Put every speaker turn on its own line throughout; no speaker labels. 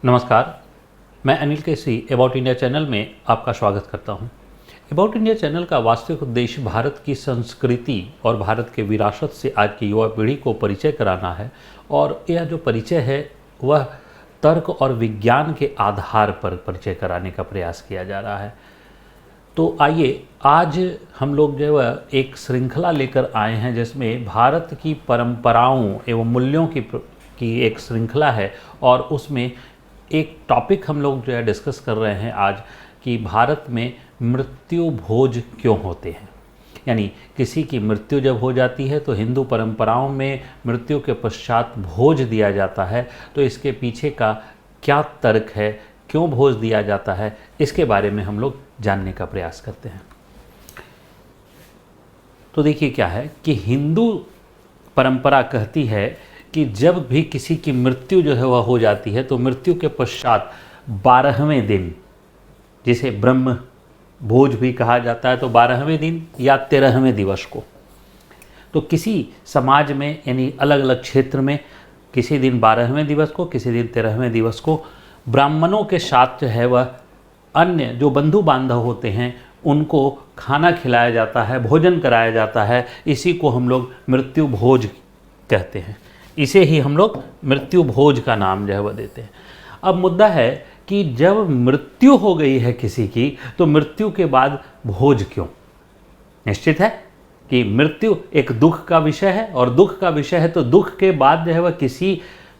नमस्कार, मैं अनिल केसी about India channel में आपका स्वागत करता हूं। अबाउट इंडिया चैनल का वास्तविक उद्देश्य भारत की संस्कृति और भारत के विरासत से आज की युवा पीढ़ी को परिचय कराना है और यह जो परिचय है वह तर्क और विज्ञान के आधार पर परिचय कराने का प्रयास किया जा रहा है। तो आइए आज हम लोग जो है एक श्रृंखला लेकर आए हैं जिसमें भारत की परंपराओं एवं मूल्यों की एक श्रृंखला है और उसमें एक टॉपिक हम लोग जो है डिस्कस कर रहे हैं आज कि भारत में मृत्यु भोज क्यों होते हैं। यानी किसी की मृत्यु जब हो जाती है तो हिंदू परंपराओं में मृत्यु के पश्चात भोज दिया जाता है। तो इसके पीछे का क्या तर्क है, क्यों भोज दिया जाता है, इसके बारे में हम लोग जानने का प्रयास करते हैं। तो देखिए क्या है कि हिंदू परंपरा कहती है कि जब भी किसी की मृत्यु जो है वह हो जाती है तो मृत्यु के पश्चात 12वें दिन, जिसे ब्रह्म भोज भी कहा जाता है, तो 12वें दिन या 13वें दिवस को, तो किसी समाज में यानी अलग अलग क्षेत्र में किसी दिन 12वें दिवस को, किसी दिन 13वें दिवस को ब्राह्मणों के साथ जो है वह अन्य जो बंधु बांधव होते हैं उनको खाना खिलाया जाता है, भोजन कराया जाता है। इसी को हम लोग मृत्यु भोज कहते हैं। इसे ही हम लोग मृत्यु भोज का नाम जो है वह देते हैं। अब मुद्दा है कि जब मृत्यु हो गई है किसी की तो मृत्यु के बाद भोज क्यों? निश्चित है कि मृत्यु एक दुख का विषय है और दुख का विषय है तो दुख के बाद जो है वह किसी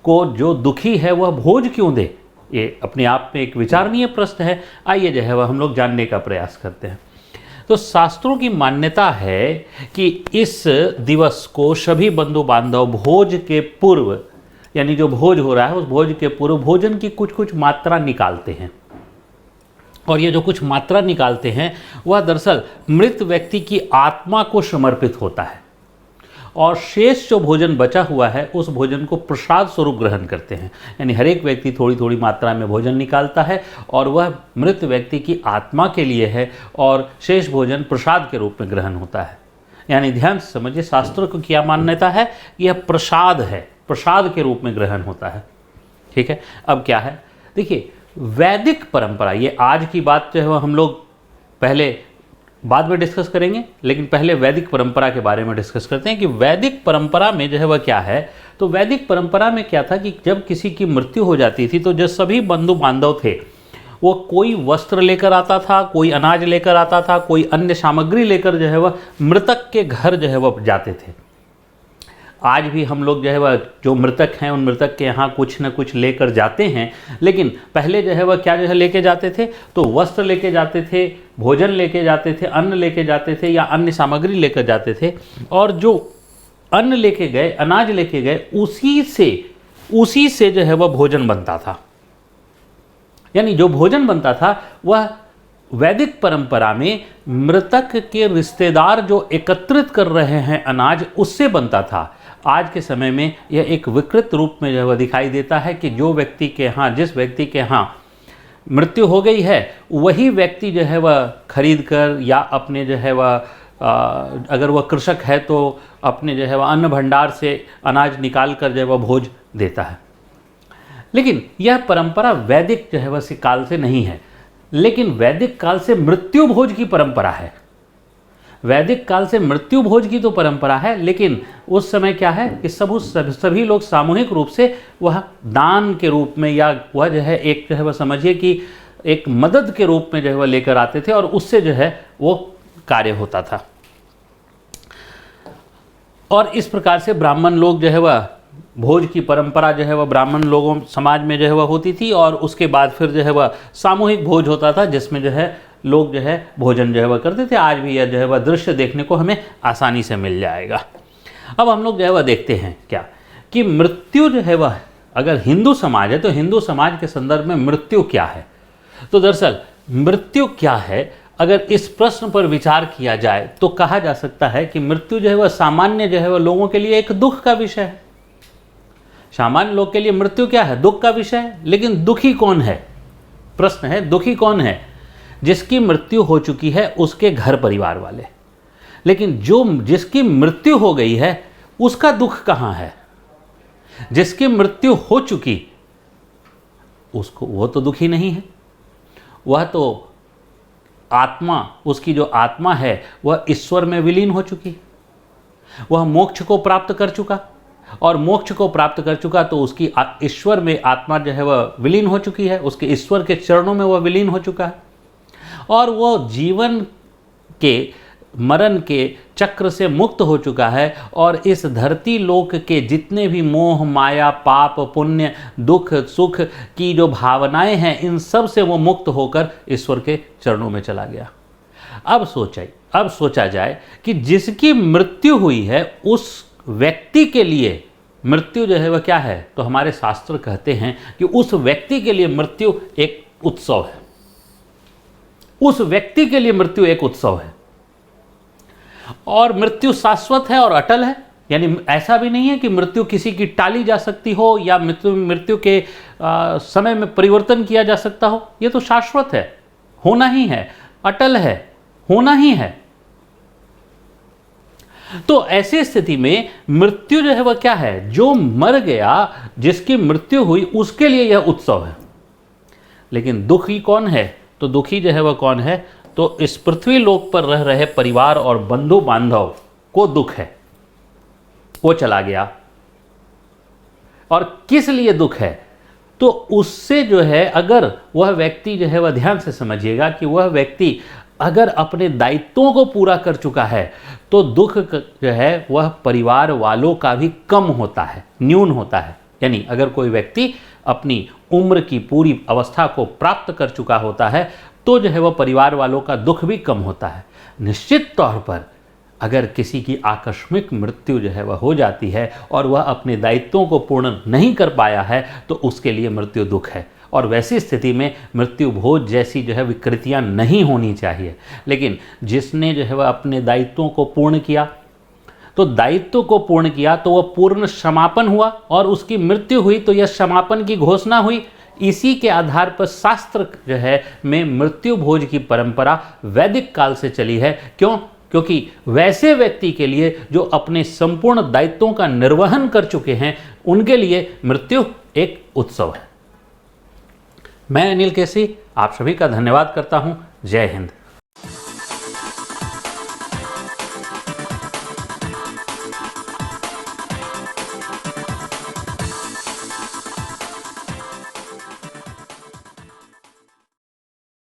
को जो दुखी है वह भोज क्यों दे? ये अपने आप में एक विचारणीय प्रश्न है। आइए जो है वह हम लोग जानने का प्रयास करते हैं। तो शास्त्रों की मान्यता है कि इस दिवस को सभी बंधु बांधव भोज के पूर्व, यानी जो भोज हो रहा है उस भोज के पूर्व भोजन की कुछ कुछ मात्रा निकालते हैं। और ये जो कुछ मात्रा निकालते हैं वह दरअसल मृत व्यक्ति की आत्मा को समर्पित होता है और शेष जो भोजन बचा हुआ है उस भोजन को प्रसाद स्वरूप ग्रहण करते हैं। यानी हर एक व्यक्ति थोड़ी थोड़ी मात्रा में भोजन निकालता है और वह मृत व्यक्ति की आत्मा के लिए है और शेष भोजन प्रसाद के रूप में ग्रहण होता है। यानी ध्यान से समझिए, शास्त्रों को क्या मान्यता है, यह प्रसाद है, प्रसाद के रूप में ग्रहण होता है। ठीक है, अब क्या है देखिए, वैदिक परंपरा, ये आज की बात जो है हम लोग पहले बाद में डिस्कस करेंगे, लेकिन पहले वैदिक परंपरा के बारे में डिस्कस करते हैं कि वैदिक परंपरा में जो है वह क्या है। तो वैदिक परंपरा में क्या था कि जब किसी की मृत्यु हो जाती थी तो जो सभी बंधु बांधव थे वो कोई वस्त्र लेकर आता था, कोई अनाज लेकर आता था, कोई अन्य सामग्री लेकर जो है वह मृतक के घर जो है वह जाते थे। आज भी हम लोग जो है वह जो मृतक हैं उन मृतक के यहाँ कुछ न कुछ लेकर जाते हैं, लेकिन पहले जो है वह क्या जो है लेके जाते थे, तो वस्त्र लेके जाते थे, भोजन लेके जाते थे, अन्न लेके जाते थे या अन्य सामग्री लेकर जाते थे। और जो अन्न लेके गए, अनाज लेके गए, उसी से जो है वह भोजन बनता था। यानी जो भोजन बनता था वह वैदिक परंपरा में मृतक के रिश्तेदार जो एकत्रित कर रहे हैं अनाज, उससे बनता था। आज के समय में यह एक विकृत रूप में जो है दिखाई देता है कि जो व्यक्ति के यहाँ, जिस व्यक्ति के यहाँ मृत्यु हो गई है वही व्यक्ति जो है वह खरीद कर या अपने जो है वह अगर वह कृषक है तो अपने जो है वह अन्न भंडार से अनाज निकाल कर जो है वह भोज देता है। लेकिन यह परंपरा वैदिक जो है वह काल से नहीं है, लेकिन वैदिक काल से मृत्यु भोज की परंपरा है। वैदिक काल से मृत्यु भोज की तो परंपरा है, लेकिन उस समय क्या है कि सभी लोग सामूहिक रूप से वह दान के रूप में या वह जो है एक जो है वह समझिए कि एक मदद के रूप में जो है वह लेकर आते थे और उससे जो है वो कार्य होता था। और इस प्रकार से ब्राह्मण लोग जो है वह भोज की परंपरा जो है वह ब्राह्मण लोगों समाज में जो है वह होती थी और उसके बाद फिर जो है वह सामूहिक भोज होता था जिसमें जो है लोग जो है भोजन जो है वह करते थे। आज भी यह जो है वह दृश्य देखने को हमें आसानी से मिल जाएगा। अब हम लोग जो है वह देखते हैं क्या कि मृत्यु जो है वह अगर हिंदू समाज है तो हिंदू समाज के संदर्भ में मृत्यु क्या है। तो दरअसल मृत्यु क्या है, अगर इस प्रश्न पर विचार किया जाए तो कहा जा सकता है कि मृत्यु जो है वह सामान्य जो है वह लोगों के लिए एक दुख का विषय है। सामान्य लोग के लिए मृत्यु क्या है, दुख का विषय है। लेकिन दुखी कौन है, प्रश्न है दुखी कौन है? जिसकी मृत्यु हो चुकी है उसके घर परिवार वाले। लेकिन जिसकी मृत्यु हो गई है उसका दुख कहाँ है? जिसकी मृत्यु हो चुकी उसको वो तो दुखी नहीं है, वह तो आत्मा, उसकी जो आत्मा है वह ईश्वर में विलीन हो चुकी, वह मोक्ष को प्राप्त कर चुका, और मोक्ष को प्राप्त कर चुका तो उसकी ईश्वर में आत्मा जो है वह विलीन हो चुकी है, उसके ईश्वर के चरणों में वह विलीन हो चुका है, और वो जीवन के मरण के चक्र से मुक्त हो चुका है, और इस धरती लोक के जितने भी मोह माया पाप पुण्य दुख सुख की जो भावनाएं हैं, इन सब से वो मुक्त होकर ईश्वर के चरणों में चला गया। अब सोचा जाए कि जिसकी मृत्यु हुई है उस व्यक्ति के लिए मृत्यु जो है वह क्या है, तो हमारे शास्त्र कहते हैं कि उस व्यक्ति के लिए मृत्यु एक उत्सव है, उस व्यक्ति के लिए मृत्यु एक उत्सव है। और मृत्यु शाश्वत है और अटल है, यानी ऐसा भी नहीं है कि मृत्यु किसी की टाली जा सकती हो या मृत्यु के समय में परिवर्तन किया जा सकता हो। यह तो शाश्वत है, होना ही है, अटल है, होना ही है। तो ऐसी स्थिति में मृत्यु जो है वह क्या है, जो मर गया, जिसकी मृत्यु हुई, उसके लिए यह उत्सव है। लेकिन दुखी कौन है, तो दुखी जो है वह कौन है, तो इस पृथ्वी लोक पर रह रहे परिवार और बंधु बांधव को दुख है, वो चला गया। और किस लिए दुख है, तो उससे जो है, अगर वह व्यक्ति जो है वह ध्यान से समझिएगा कि वह व्यक्ति अगर अपने दायित्वों को पूरा कर चुका है तो दुख जो है वह परिवार वालों का भी कम होता है, न्यून होता है। यानी अगर कोई व्यक्ति अपनी उम्र की पूरी अवस्था को प्राप्त कर चुका होता है तो जो है वह परिवार वालों का दुख भी कम होता है। निश्चित तौर पर अगर किसी की आकस्मिक मृत्यु जो है वह हो जाती है और वह अपने दायित्वों को पूर्ण नहीं कर पाया है तो उसके लिए मृत्यु दुख है, और वैसी स्थिति में मृत्यु भोज जैसी जो है विकृतियां नहीं होनी चाहिए। लेकिन जिसने जो है वह अपने दायित्वों को पूर्ण किया, तो दायित्व को पूर्ण किया तो वह पूर्ण समापन हुआ और उसकी मृत्यु हुई तो यह समापन की घोषणा हुई। इसी के आधार पर शास्त्र जो है में मृत्यु भोज की परंपरा वैदिक काल से चली है। क्यों? क्योंकि वैसे व्यक्ति के लिए जो अपने संपूर्ण दायित्वों का निर्वहन कर चुके हैं, उनके लिए मृत्यु एक उत्सव है। मैं अनिल केसी आप सभी का धन्यवाद करता हूं। जय हिंद।